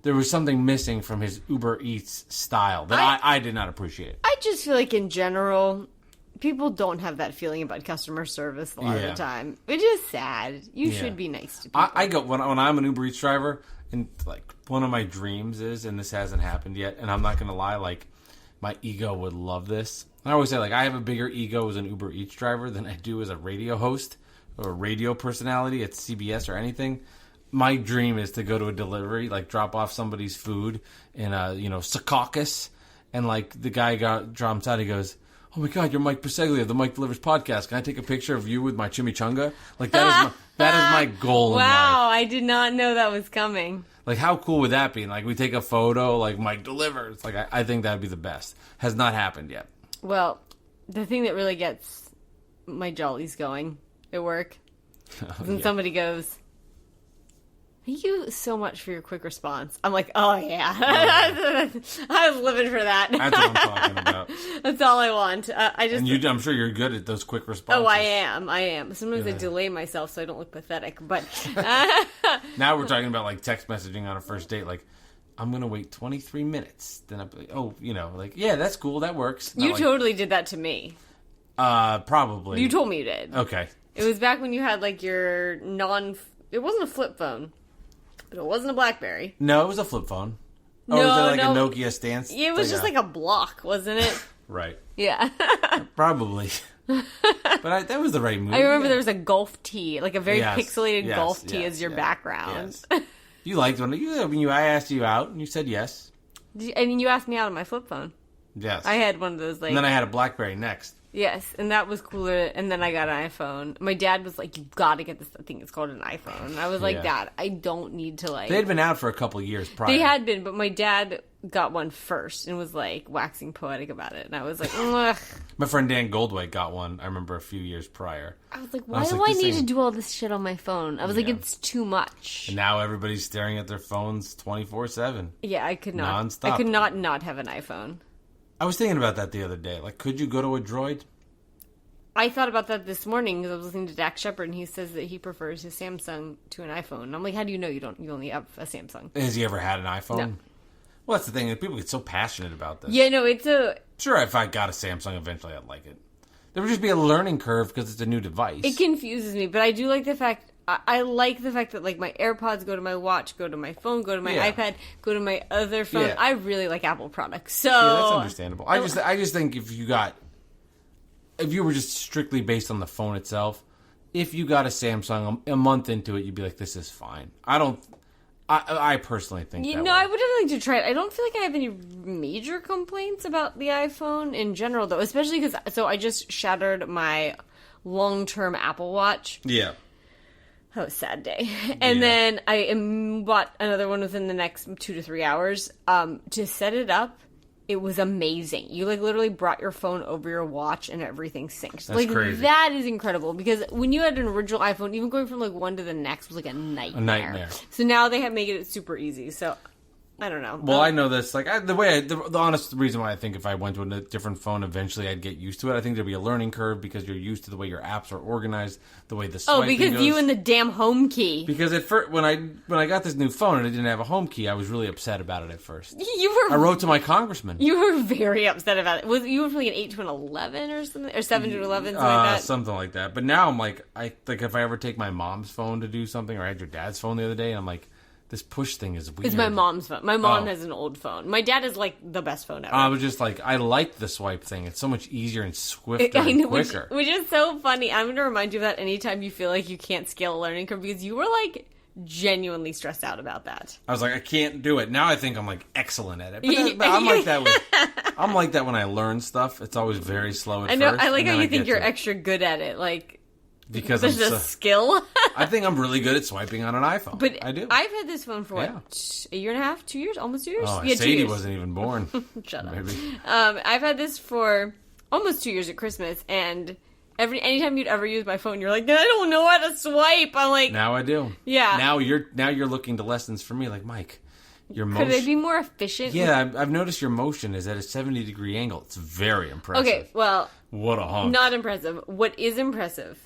B: there was something missing from his Uber Eats style that I did not appreciate. I
C: just feel like, in general... people don't have that feeling about customer service a lot of the time. Which is sad. You should be nice to people.
B: I go when I'm an Uber Eats driver, and like one of my dreams is, and this hasn't happened yet, and I'm not gonna lie, like my ego would love this. I always say, like, I have a bigger ego as an Uber Eats driver than I do as a radio host or a radio personality at CBS or anything. My dream is to go to a delivery, like drop off somebody's food in Secaucus, and like the guy drops out, he goes, oh my God, you're Mike Biseglia of the Mike Delivers podcast. Can I take a picture of you with my chimichanga? Like, that is my goal in life.
C: Wow, I did not know that was coming.
B: Like, how cool would that be? Like, we take a photo, like, Mike Delivers. Like, I think that would be the best. Has not happened yet.
C: Well, the thing that really gets my jollies going at work is when somebody goes, thank you so much for your quick response. I'm like, oh, yeah. I was living for that.
B: That's what I'm talking about.
C: That's all I want.
B: I'm sure you're good at those quick responses.
C: Oh, I am. Sometimes I delay myself so I don't look pathetic. But
B: now we're talking about, like, text messaging on a first date. Like, I'm going to wait 23 minutes. Then I'm like, yeah, that's cool. That works.
C: You totally did that to me.
B: Probably.
C: You told me you did.
B: Okay.
C: It was back when you had, like, your it wasn't a flip phone. But it wasn't a BlackBerry.
B: No, it was a flip phone.
C: No,
B: was it like a Nokia stance?
C: It was just like a block, wasn't it?
B: Right.
C: Yeah.
B: Probably. But that was the right move.
C: I remember there was a golf tee, like a very pixelated
B: yes,
C: golf tee
B: yes,
C: as your
B: yes,
C: background.
B: yes. You liked when I asked you out, and you said yes.
C: And you asked me out on my flip phone.
B: Yes.
C: I had one of those, like...
B: And then I had a BlackBerry next.
C: Yes, and that was cooler, and then I got an iPhone. My dad was like, you gotta get this, I think it's called an iPhone. And I was like, Dad, I don't need to, like...
B: They had been out for a couple of years prior.
C: They had been, but my dad got one first and was, like, waxing poetic about it. And I was like, ugh.
B: My friend Dan Goldwhite got one, I remember, a few years prior.
C: I was like, why do I need to do all this shit on my phone? I was like, it's too much.
B: And now everybody's staring at their phones 24/7.
C: Yeah, I could not.
B: Nonstop.
C: I could not have an iPhone.
B: I was thinking about that the other day. Like, could you go to a Droid?
C: I thought about that this morning because I was listening to Dax Shepard, and he says that he prefers his Samsung to an iPhone. And I'm like, how do you know you only have a Samsung?
B: Has he ever had an iPhone?
C: No.
B: Well, that's the thing. People get so passionate about this.
C: Yeah, no, it's a...
B: Sure, if I got a Samsung eventually, I'd like it. There would just be a learning curve because it's a new device.
C: It confuses me, but I do like the fact... I like the fact that, like, my AirPods go to my watch, go to my phone, go to my iPad, go to my other phone.
B: Yeah.
C: I really like Apple products, so...
B: Yeah, that's understandable. I just think if you were just strictly based on the phone itself, if you got a Samsung a month into it, you'd be like, this is fine. I personally think that way.
C: I would have liked to try it. I don't feel like I have any major complaints about the iPhone in general, though, especially because... So I just shattered my long-term Apple Watch.
B: Yeah.
C: That was a sad day. And then I bought another one within the next 2 to 3 hours. To set it up, it was amazing. You, like, literally brought your phone over your watch and everything synced.
B: That's crazy.
C: That is incredible. Because when you had an original iPhone, even going from, like, one to the next was, like, a nightmare.
B: A nightmare.
C: So now they have made it super easy. So... I don't know.
B: Well, I know this. Like the honest reason why I think if I went to a different phone, eventually I'd get used to it. I think there'd be a learning curve because you're used to the way your apps are organized, the way the swiping
C: because
B: goes.
C: you and the damn home key.
B: Because at first, when I got this new phone and it didn't have a home key, I was really upset about it at first.
C: I
B: wrote to my congressman.
C: You were very upset about it. You were from like an 8 to an 11 or something, or 7 to 11, something like that.
B: Something like that. But now I'm like, if I ever take my mom's phone to do something, or I had your dad's phone the other day, and I'm like, this push thing is weird.
C: It's my mom's phone. My mom has an old phone. My dad is like the best phone ever.
B: I was just like, I like the swipe thing. It's so much easier and swifter and quicker.
C: Which is so funny. I'm going to remind you of that anytime you feel like you can't scale a learning curve because you were like genuinely stressed out about that.
B: I was like, I can't do it. Now I think I'm like excellent at it. But I'm like that I'm like that when I learn stuff. It's always very slow at first.
C: I know. I like how you think you're extra good at it. Like,
B: because
C: there's a skill.
B: I think I'm really good at swiping on an iPhone.
C: But
B: I do.
C: I've had this phone for a year and a half, 2 years, almost 2 years.
B: Oh,
C: yeah,
B: Sadie
C: 2 years.
B: wasn't even born.
C: Shut up.
B: Maybe.
C: I've had this for almost 2 years at Christmas, and anytime you'd ever use my phone, you're like, I don't know how to swipe. I'm like,
B: now I do.
C: Yeah.
B: Now you're looking to lessons from me, like Mike. Your motion.
C: Could I be more efficient?
B: Yeah, I've noticed your motion is at a 70-degree angle. It's very impressive.
C: Okay, well,
B: what a hunk.
C: Not impressive. What is impressive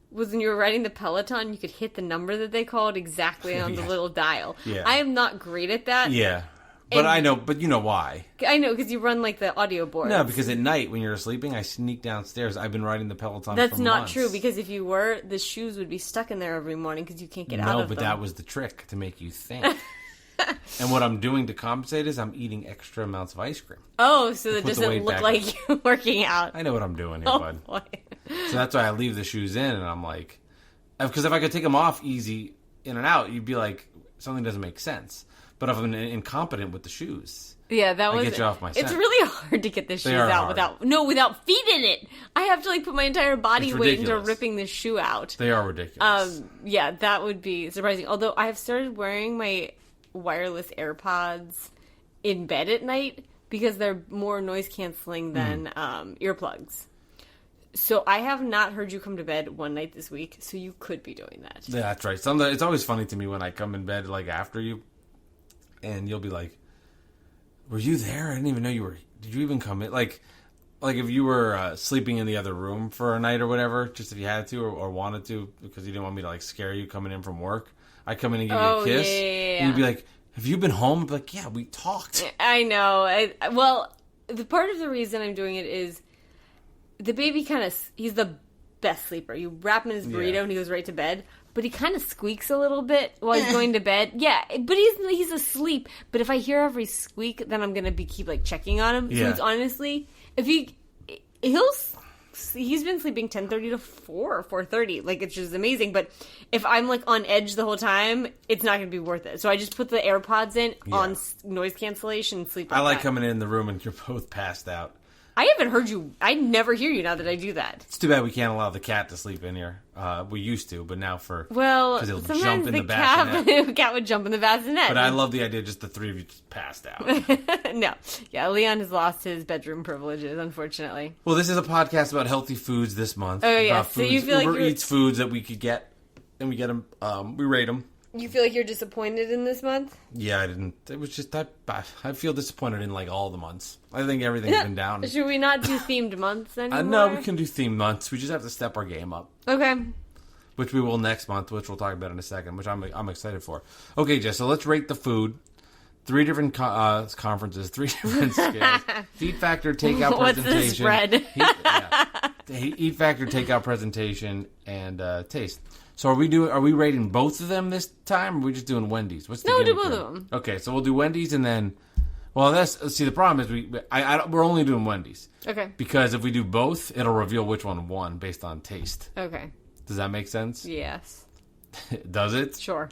C: was when you were riding the Peloton, you could hit the number that they called exactly on the little dial.
B: Yeah.
C: I am not great at that.
B: Yeah. But you know why.
C: I know, because you run, like, the audio board.
B: No, because at night, when you're sleeping, I sneak downstairs. I've been riding the Peloton
C: That's
B: for
C: not
B: months.
C: true, because if you were, the shoes would be stuck in there every morning because you can't get out of them.
B: No, but that was the trick, to make you think. And what I'm doing to compensate is I'm eating extra amounts of ice cream.
C: Oh, so that
B: Put the
C: doesn't
B: weight
C: look
B: back
C: like you're working out.
B: I know what I'm doing here,
C: Oh,
B: bud.
C: boy.
B: So that's why I leave the shoes in, and I'm like... Because if I could take them off easy, in and out, you'd be like, something doesn't make sense. But if I'm incompetent with the shoes...
C: Yeah, that was...
B: I get you off my scent.
C: It's really hard to get the shoes out without feet in it. I have to, like, put my entire body weight into ripping the shoe out.
B: They are ridiculous.
C: Yeah, that would be surprising. Although I have started wearing my wireless AirPods in bed at night because they're more noise canceling than earplugs. So I have not heard you come to bed one night this week, so you could be doing that.
B: Yeah, that's right. It's always funny to me when I come in bed, like, after you, and you'll be like, were you there? I didn't even know you were... Did you even come in? Like if you were sleeping in the other room for a night or whatever, just if you had to or wanted to, because you didn't want me to, like, scare you coming in from work, I'd come in and give you a kiss, and you'd be like, have you been home? I'd be like, yeah, we talked.
C: I know. Well, the part of the reason I'm doing it is the baby he's the best sleeper. You wrap him in his burrito and he goes right to bed. But he kind of squeaks a little bit while he's going to bed. Yeah, but he's asleep. But if I hear every squeak, then I'm going to keep, like, checking on him.
B: Yeah.
C: So it's honestly, he'll he's been sleeping 10:30 to 4 or 4:30. Like, it's just amazing. But if I'm like on edge the whole time, it's not going to be worth it. So I just put the AirPods in on noise cancellation and sleep.
B: I like coming in the room and you're both passed out.
C: I haven't heard you. I never hear you now that I do that.
B: It's too bad we can't allow the cat to sleep in here. We used to, but now
C: because
B: he'll
C: sometimes
B: jump in
C: the
B: bassinet.
C: cat would jump in the bassinet.
B: But I love the idea just the three of you just passed out.
C: No. Yeah, Leon has lost his bedroom privileges, unfortunately.
B: Well, this is a podcast about healthy foods this month.
C: Oh, yeah.
B: About
C: So
B: foods,
C: you feel like
B: Uber Eats foods that we could get, and we get them, we rate them.
C: You feel like you're disappointed in this month?
B: Yeah, I didn't. It was just, I feel disappointed in like all the months. I think everything's been down.
C: Should we not do themed months anymore?
B: No, we can do themed months. We just have to step our game up.
C: Okay.
B: Which we will next month, which we'll talk about in a second, which I'm excited for. Okay, Jess, so let's rate the food. 3 different conferences, 3 different scales. Heat factor, takeout presentation.
C: What's the spread?
B: Heat factor, takeout presentation, and taste. So are we rating both of them this time, or are we just doing Wendy's? What's the
C: No, do
B: gimmick
C: both
B: here?
C: of them.
B: Okay, so we'll do Wendy's and then... Well, the problem is we're only doing Wendy's.
C: Okay.
B: Because if we do both, it'll reveal which one won based on taste.
C: Okay.
B: Does that make sense?
C: Yes.
B: Does it?
C: Sure.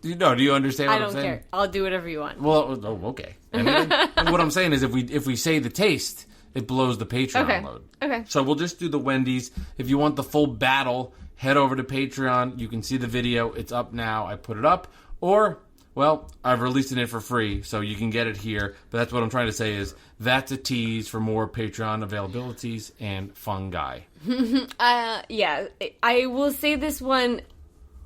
B: Do you understand what I'm saying?
C: I don't care. I'll do whatever you want.
B: Well, okay. And what I'm saying is if we say the taste, it blows the Patreon load.
C: Okay.
B: So we'll just do the Wendy's. If you want the full battle, head over to Patreon. You can see the video. It's up now. I put it up. Or, well, I've released it for free, so you can get it here. But that's what I'm trying to say is that's a tease for more Patreon availabilities and fungi.
C: Yeah. I will say this one,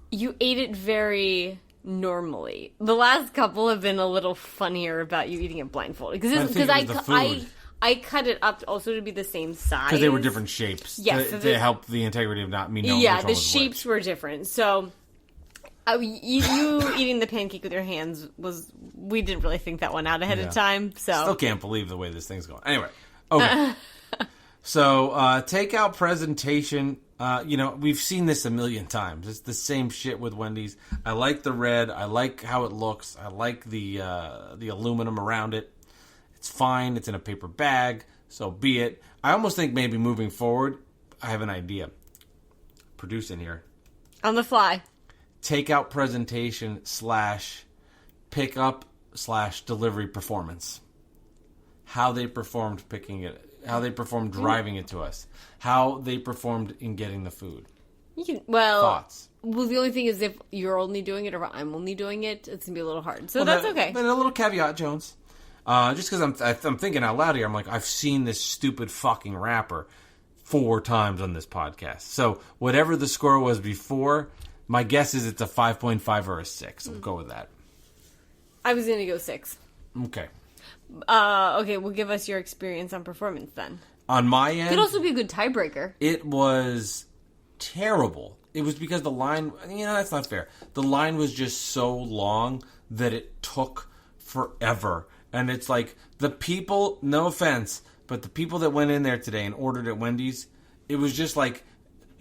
C: you ate it very... normally. The last couple have been a little funnier about you eating it blindfolded because I cut it up also to be the same size
B: because they were different shapes.
C: Yes,
B: to help the integrity of not me knowing.
C: Yeah,
B: which one
C: the
B: was
C: shapes
B: which.
C: were different. So you eating the pancake with your hands we didn't really think that one out ahead of time. So
B: still can't believe the way this thing's going. Anyway, okay. So takeout presentation. We've seen this a million times. It's the same shit with Wendy's. I like the red. I like how it looks. I like the aluminum around it. It's fine. It's in a paper bag. So be it. I almost think maybe moving forward, I have an idea. Producing here.
C: On the fly.
B: Takeout presentation / pickup / delivery performance. How they performed picking it. How they performed driving it to us. How they performed in getting the food. Thoughts?
C: Well, the only thing is if you're only doing it or I'm only doing it, it's going to be a little hard. So that's okay.
B: But a little caveat, Jones. Just because I'm thinking out loud here, I'm like, I've seen this stupid fucking rapper 4 times on this podcast. So whatever the score was before, my guess is it's a 5.5 or a 6. We'll go with that.
C: I was going to go 6.
B: Okay.
C: Okay, well, give us your experience on performance then.
B: On my end...
C: Could also be a good tiebreaker.
B: It was terrible. It was because the line... that's not fair. The line was just so long that it took forever. And it's like, the people... No offense, but the people that went in there today and ordered at Wendy's, it was just like,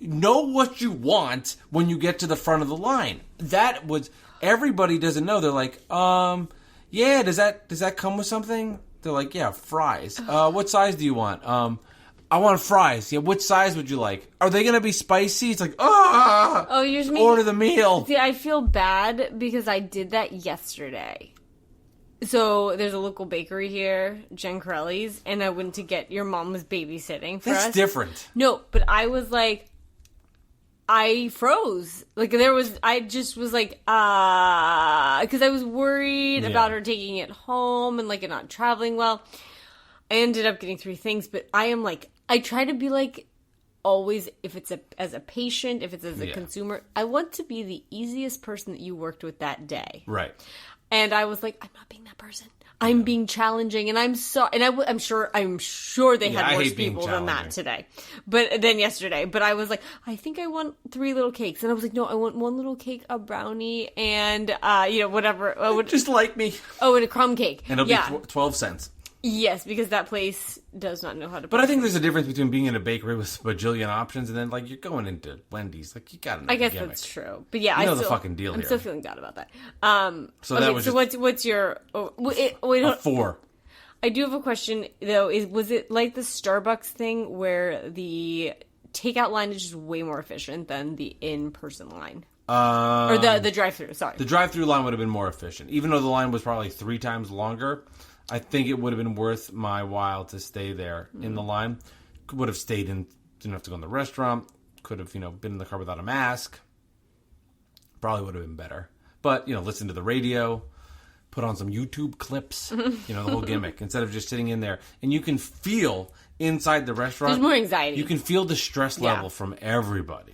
B: know what you want when you get to the front of the line. That was... Everybody doesn't know. They're like, yeah, does that come with something? They're like, yeah, fries. What size do you want? I want fries. Yeah, which size would you like? Are they going to be spicy? It's like, oh,
C: you're just
B: order the meal.
C: See, I feel bad because I did that yesterday. So there's a local bakery here, Jen Corelli's, and I went to get your mom was babysitting for us.
B: That's different.
C: No, but I was like, I froze. Like, I just was like, because I was worried about her taking it home and, like, it not traveling well. I ended up getting 3 things, but I am, like, I try to be, like, always, if it's as a patient, if it's as a consumer, I want to be the easiest person that you worked with that day.
B: Right.
C: And I was like, I'm not being that person. I'm being challenging, and I'm sure they had worse people than that today. But then yesterday, but I was like, I think I want 3 little cakes, and I was like, no, I want 1 little cake, a brownie, and whatever.
B: Just like me.
C: Oh, and a crumb cake,
B: and it'll be 12 cents.
C: Yes, because that place does not know how to.
B: But I think there's a difference between being in a bakery with a bajillion options and then, like, you're going into Wendy's. Like, you gotta know.
C: I guess
B: the gimmick.
C: That's true. But yeah,
B: I know the fucking deal here.
C: I'm still feeling bad about that.
B: So that was
C: what's your?
B: a 4.
C: I do have a question though. Was it like the Starbucks thing where the takeout line is just way more efficient than the in-person line? Or the drive-through, sorry.
B: The drive-through line would have been more efficient. Even though the line was probably 3 times longer, I think it would have been worth my while to stay there in the line. Would have stayed in, didn't have to go in the restaurant. Could have, been in the car without a mask. Probably would have been better. But, listen to the radio, put on some YouTube clips, the whole gimmick, instead of just sitting in there. And you can feel inside the restaurant.
C: There's more anxiety.
B: You can feel the stress level from everybody.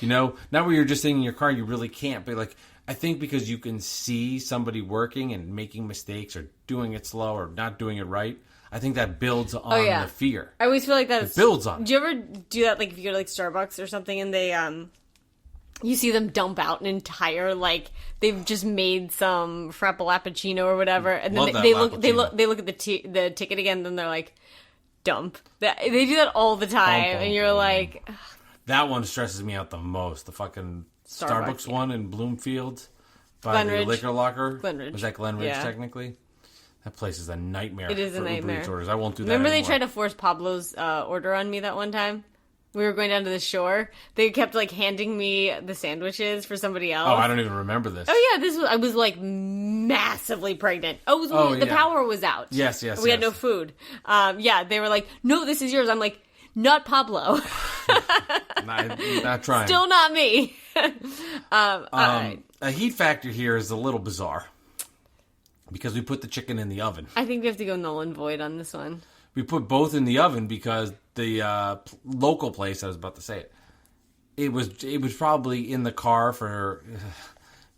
B: Not where you're just sitting in your car, you really can't. But, I think because you can see somebody working and making mistakes or doing it slow or not doing it right, I think that builds on the fear.
C: I always feel like that.
B: It builds on it.
C: Do you ever do that, if you go to, Starbucks or something and they, you see them dump out an entire, they've just made some frappuccino or whatever, and then they look at the ticket again, and then they're like, dump. They do that all the time, and you're like... Ugh.
B: That one stresses me out the most. The fucking Starbucks one in Bloomfield by the liquor locker.
C: Glenridge.
B: Was that Glenridge, technically? That place is a nightmare.
C: It is a nightmare.
B: Uber Eats orders. I won't do that
C: Remember
B: anymore.
C: They tried to force Pablo's order on me that one time? We were going down to the shore. They kept, handing me the sandwiches for somebody else.
B: Oh, I don't even remember this.
C: Oh, yeah, I was, massively pregnant. The power was out.
B: Yes.
C: We had no food. They were like, no, this is yours. I'm like, not Pablo.
B: not trying.
C: Still not me.
B: A heat factor here is a little bizarre. Because we put the chicken in the oven.
C: I think we have to go null and void on this one.
B: We put both in the oven because the local place, I was about to say it was probably in the car for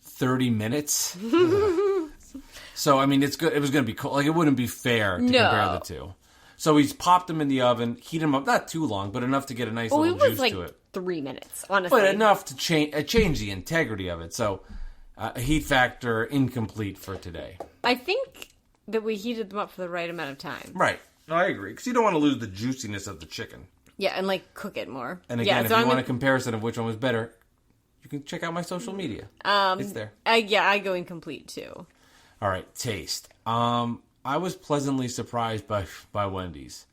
B: 30 minutes. So, I mean, it's good. It was going to be cold. It wouldn't be fair to compare the two. So he's popped them in the oven, heat them up, not too long, but enough to get a nice little juice to it.
C: It was 3 minutes, honestly.
B: But enough to change the integrity of it. So, heat factor incomplete for today.
C: I think that we heated them up for the right amount of time.
B: Right. No, I agree. Because you don't want to lose the juiciness of the chicken.
C: Yeah, and cook it more.
B: And again, if you want a comparison of which one was better, you can check out my social media. It's there.
C: I go incomplete too.
B: All right, taste. I was pleasantly surprised by Wendy's.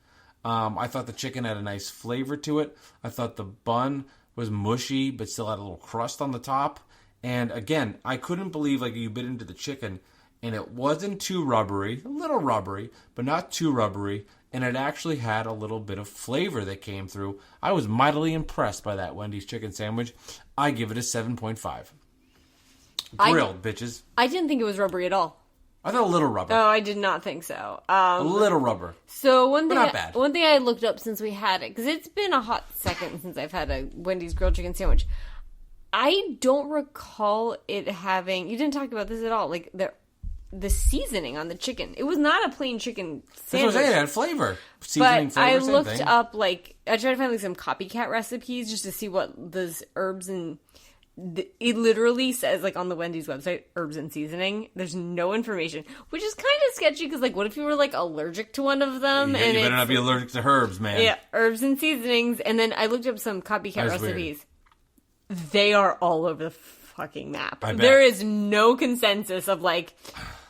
B: I thought the chicken had a nice flavor to it. I thought the bun was mushy, but still had a little crust on the top. And again, I couldn't believe you bit into the chicken and it wasn't too rubbery, a little rubbery, but not too rubbery. And it actually had a little bit of flavor that came through. I was mightily impressed by that Wendy's chicken sandwich. I give it a 7.5. Grilled, bitches.
C: I didn't think it was rubbery at all.
B: I thought a little rubber.
C: Oh, I did not think so.
B: A little rubber.
C: So one
B: bad.
C: thing I looked up since we had it, because it's been a hot second since I've had a Wendy's grilled chicken sandwich. I don't recall it having. You didn't talk about this at all. The seasoning on the chicken. It was not a plain chicken sandwich.
B: That's what I'm saying. It had flavor. Seasoning,
C: but
B: flavor,
C: I
B: same
C: looked
B: thing.
C: up I tried to find some copycat recipes just to see what those herbs and. It literally says, on the Wendy's website, herbs and seasoning. There's no information, which is kind of sketchy because, what if you were, allergic to one of them?
B: Yeah, you better not be allergic to herbs, man.
C: Yeah, herbs and seasonings. And then I looked up some copycat recipes. Weird. They are all over the fucking map.
B: I bet.
C: There is no consensus of,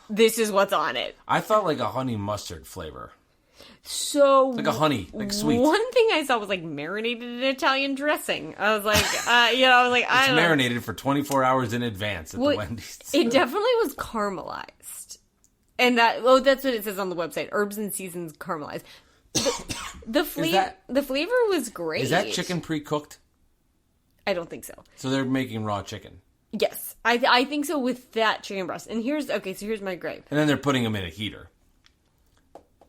C: this is what's on it.
B: I thought, a honey mustard flavor.
C: So
B: a honey, sweet.
C: One thing I saw was marinated in Italian dressing. I was like,
B: it's marinated for 24 hours in advance at the Wendy's.
C: It definitely was caramelized, and that's what it says on the website. Herbs and seasons caramelized. The flavor was great.
B: Is that chicken pre-cooked?
C: I don't think so.
B: So they're making raw chicken.
C: Yes, I think so with that chicken breast. And here's my gripe.
B: And then they're putting them in a heater.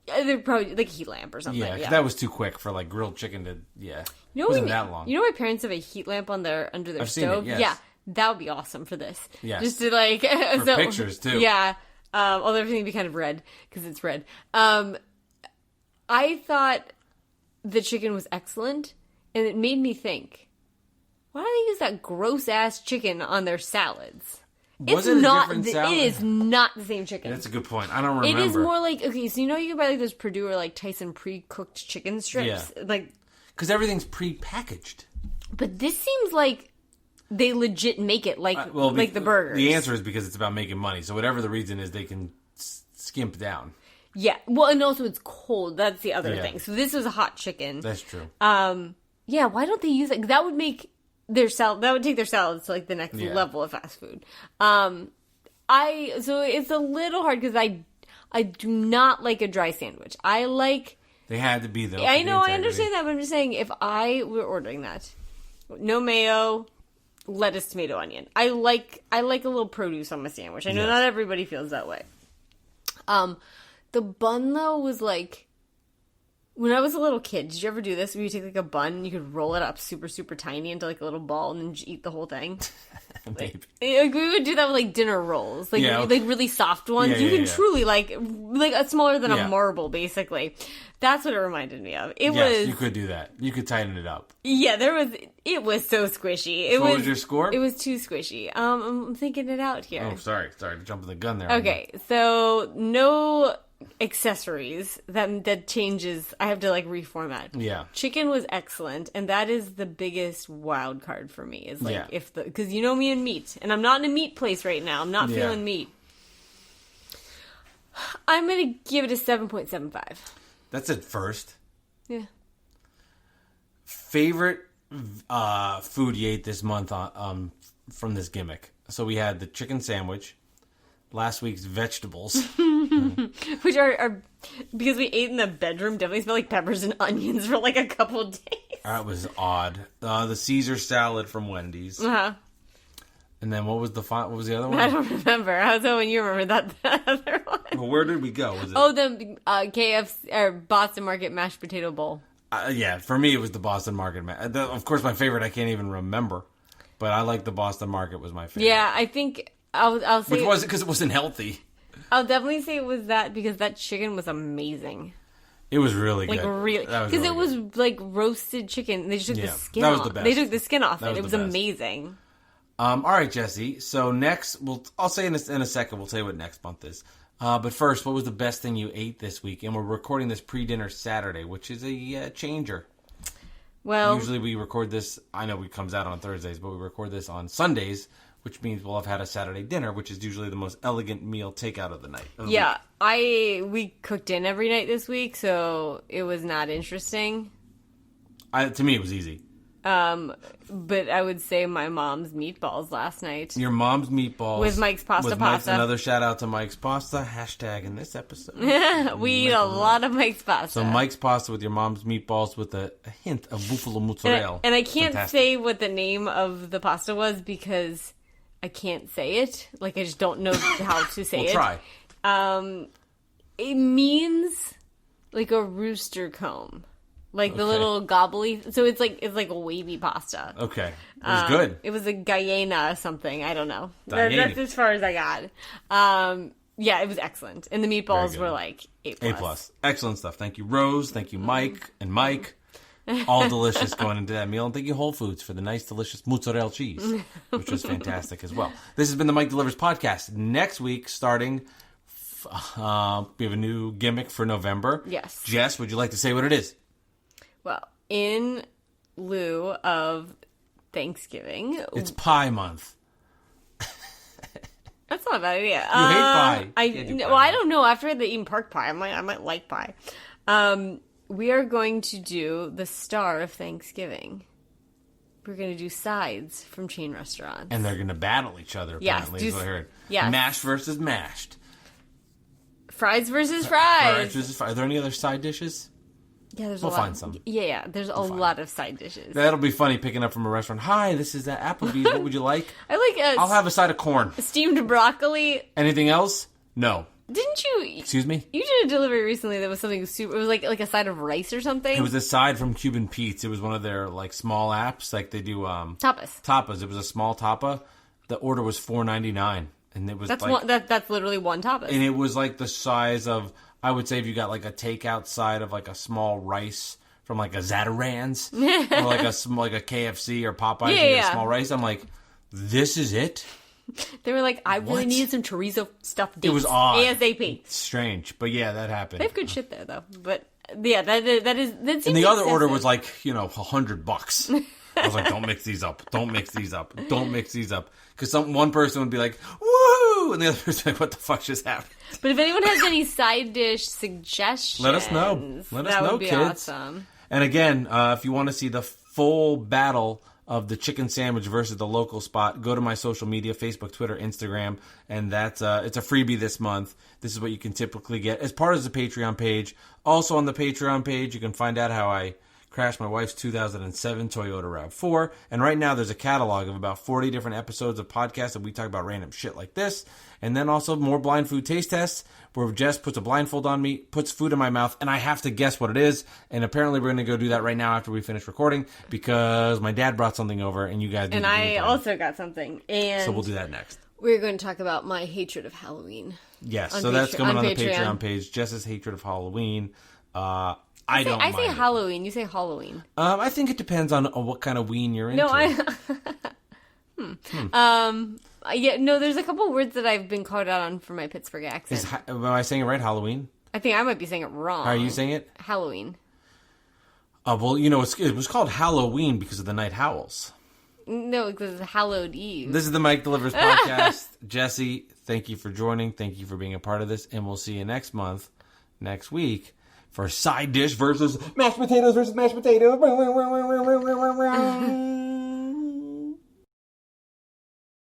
C: They're probably a heat lamp or something.
B: Yeah, that was too quick for grilled chicken to. Yeah,
C: it
B: wasn't that long.
C: You know, my parents have a heat lamp under their stove.
B: Seen it, yes.
C: Yeah, that would be awesome for this.
B: Yes.
C: Just to
B: for pictures too.
C: Yeah, although everything would be kind of red because it's red. I thought the chicken was excellent, and it made me think, why do they use that gross ass chicken on their salads?
B: Was it a different salad?
C: It is not the same chicken.
B: That's a good point. I don't remember.
C: It is more okay, so you can buy those Purdue or Tyson pre-cooked chicken strips?
B: Yeah. Because everything's pre-packaged.
C: But this seems like they legit make it like the burgers.
B: The answer is because it's about making money. So whatever the reason is, they can skimp down.
C: Yeah. Well, and also it's cold. That's the other
B: Yeah.
C: thing. So this was a hot chicken.
B: That's true.
C: Yeah, why don't they use it? That would make their salad. That would take their salads to like the next
B: Yeah.
C: level of fast food. So it's a little hard because I do not like a dry sandwich. I like.
B: They had to be though.
C: I know, I understand that, but I'm just saying if I were ordering that, no mayo, lettuce, tomato, onion. I like a little produce on my sandwich. I know
B: Yes.
C: not everybody feels that way. The bun though was like. When I was a little kid, did you ever do this? Where you take like a bun and you could roll it up super, super tiny into like a little ball and then just eat the whole thing?
B: Maybe.
C: Like, we would do that with like dinner rolls, like
B: Yeah.
C: like really soft ones.
B: Yeah,
C: you
B: yeah,
C: can
B: yeah.
C: truly like a smaller than
B: Yeah.
C: a marble, basically. That's what it reminded me of. It
B: Yes,
C: was
B: you could do that. You could tighten it up.
C: yeah. It was so squishy.
B: What was your score?
C: It was too squishy. I'm thinking it out here.
B: Oh, sorry to jump the gun there.
C: Okay, so no accessories. That changes. I have to like reformat.
B: Yeah.
C: Chicken was excellent, and that is the biggest wild card for me. Is like
B: Yeah.
C: because you know me and meat, and I'm not in a meat place right now. I'm not
B: Yeah.
C: feeling meat. I'm gonna give it a 7.75.
B: That's at first.
C: Yeah.
B: Favorite food you ate this month from this gimmick? So we had the chicken sandwich, last week's vegetables.
C: Which are because we ate in the bedroom, definitely smell like peppers and onions for like a couple days.
B: That was odd. The Caesar salad from Wendy's.
C: Uh-huh.
B: And then what was the other one?
C: I don't remember. I was hoping you remember that other one.
B: Well, where did we go? Was it?
C: Oh, the KFC or Boston Market mashed potato bowl.
B: Yeah, for me it was the Boston Market. Of course, my favorite I can't even remember, but I like the Boston Market was my favorite.
C: Yeah, I think I'll say
B: Which was it because it wasn't healthy.
C: I'll definitely say it was that because that chicken was amazing.
B: It was really
C: Like
B: good.
C: really, because it was like roasted chicken. They just took the
B: Yeah,
C: skin
B: that was
C: off.
B: the best.
C: They took the skin off
B: That
C: it.
B: was
C: It was
B: the best.
C: amazing.
B: All right, Jesse. So next, I'll say in a second. We'll tell you what next month is. But first, what was the best thing you ate this week? And we're recording this pre-dinner Saturday, which is a changer.
C: Well,
B: Usually we record this. I know it comes out on Thursdays, but we record this on Sundays, which means we'll have had a Saturday dinner, which is usually the most elegant meal takeout of the night. of the
C: yeah,
B: week.
C: we cooked in every night this week, so it was not interesting.
B: To me, it was easy.
C: But I would say my mom's meatballs last night.
B: Your mom's meatballs
C: With Mike's Pasta Pasta.
B: Another shout out to Mike's Pasta. # in this episode.
C: We eat a lot of Mike's pasta.
B: So Mike's Pasta with your mom's meatballs with a hint of buffalo mozzarella.
C: And I can't
B: Fantastic.
C: say what the name of the pasta was because I can't say it. Like, I just don't know how to say
B: We'll
C: it.
B: try.
C: It means like a rooster comb. Like the
B: Okay.
C: little gobbly. So it's like a wavy pasta.
B: Okay. It was good.
C: It was a Guyana something. I don't know.
B: Guyana.
C: That's as far as I got. Yeah, it was excellent. And the meatballs
B: good.
C: were like A+.
B: A+. Excellent stuff. Thank you, Rose. Thank you, Mike and Mike. All delicious going into that meal. And thank you, Whole Foods, for the nice, delicious mozzarella cheese, which was fantastic as well. This has been the Mike Delivers podcast. Next week, starting, we have a new gimmick for November.
C: Yes.
B: Jess, would you like to say what it is?
C: Well, in lieu of Thanksgiving,
B: It's Pie Month.
C: that's not a bad idea.
B: You hate pie.
C: I
B: Can't do
C: well,
B: pie.
C: I don't know. After I had eaten pork pie, I might like pie. We are going to do the star of Thanksgiving. We're going to do sides from chain restaurants.
B: And they're going to battle each other,
C: Yes,
B: apparently, is what I heard.
C: yes.
B: Mashed versus mashed.
C: Fries versus fries.
B: Fries versus fries. Are there any other side dishes?
C: Yeah, there's
B: We'll
C: a lot.
B: find some.
C: Yeah, there's a lot of side dishes.
B: That'll be funny picking up from a restaurant. Hi, this is Applebee's. What would you like?
C: I like
B: I'll have a side of corn.
C: steamed broccoli.
B: Anything else? No.
C: Didn't you?
B: Excuse me?
C: You did a delivery recently that was something super. It was like a side of rice or something.
B: It was a side from Cuban Pete's. It was one of their like small apps, like they do
C: tapas.
B: tapas. It was a small tapa. The order was $4.99, and it was
C: That's
B: like,
C: one. That's literally one tapas.
B: and it was like the size of, I would say, if you got like a takeout side of like a small rice from like a Zatarain's or like a KFC or Popeyes,
C: Yeah,
B: you get
C: yeah.
B: a small rice. I'm like, this is it.
C: They were like, I really
B: What?
C: needed some chorizo stuffed dates.
B: was odd.
C: ASAP.
B: Strange, but yeah, that happened.
C: They have good shit there though. But yeah, that
B: And the other order was like, $100. I was like, don't mix these up. Don't mix these up. Don't mix these up. Because one person would be like, woo! woo, and the other person's like, what the fuck just happened?
C: But if anyone has any side dish suggestions,
B: Let us know.
C: That would be
B: kids.
C: awesome.
B: And again, if you want to see the full battle of the chicken sandwich versus the local spot, go to my social media, Facebook, Twitter, Instagram, and that's it's a freebie this month. This is what you can typically get as part of the Patreon page. Also on the Patreon page, you can find out how I crashed my wife's 2007 Toyota RAV4. And right now there's a catalog of about 40 different episodes of podcasts that we talk about random shit like this. And then also more blind food taste tests where Jess puts a blindfold on me, puts food in my mouth, and I have to guess what it is. And apparently we're going to go do that right now after we finish recording because my dad brought something over and you guys
C: And I also got something. And
B: so we'll do that next.
C: We're going to talk about my hatred of Halloween.
B: Yes, so that's coming on the Patreon page. Jess's hatred of Halloween. I say
C: Halloween. You say Halloween.
B: I think it depends on what kind of ween you're into.
C: No, there's a couple words that I've been called out on for my Pittsburgh accent.
B: Am I saying it right? Halloween?
C: I think I might be saying it wrong.
B: How are you saying it?
C: Halloween.
B: Well, it was called Halloween because of the night howls.
C: No, because it's Hallowed Eve.
B: This is the Mike Delivers podcast. Jesse, thank you for joining. Thank you for being a part of this. And we'll see you next week, for side dish versus mashed potatoes.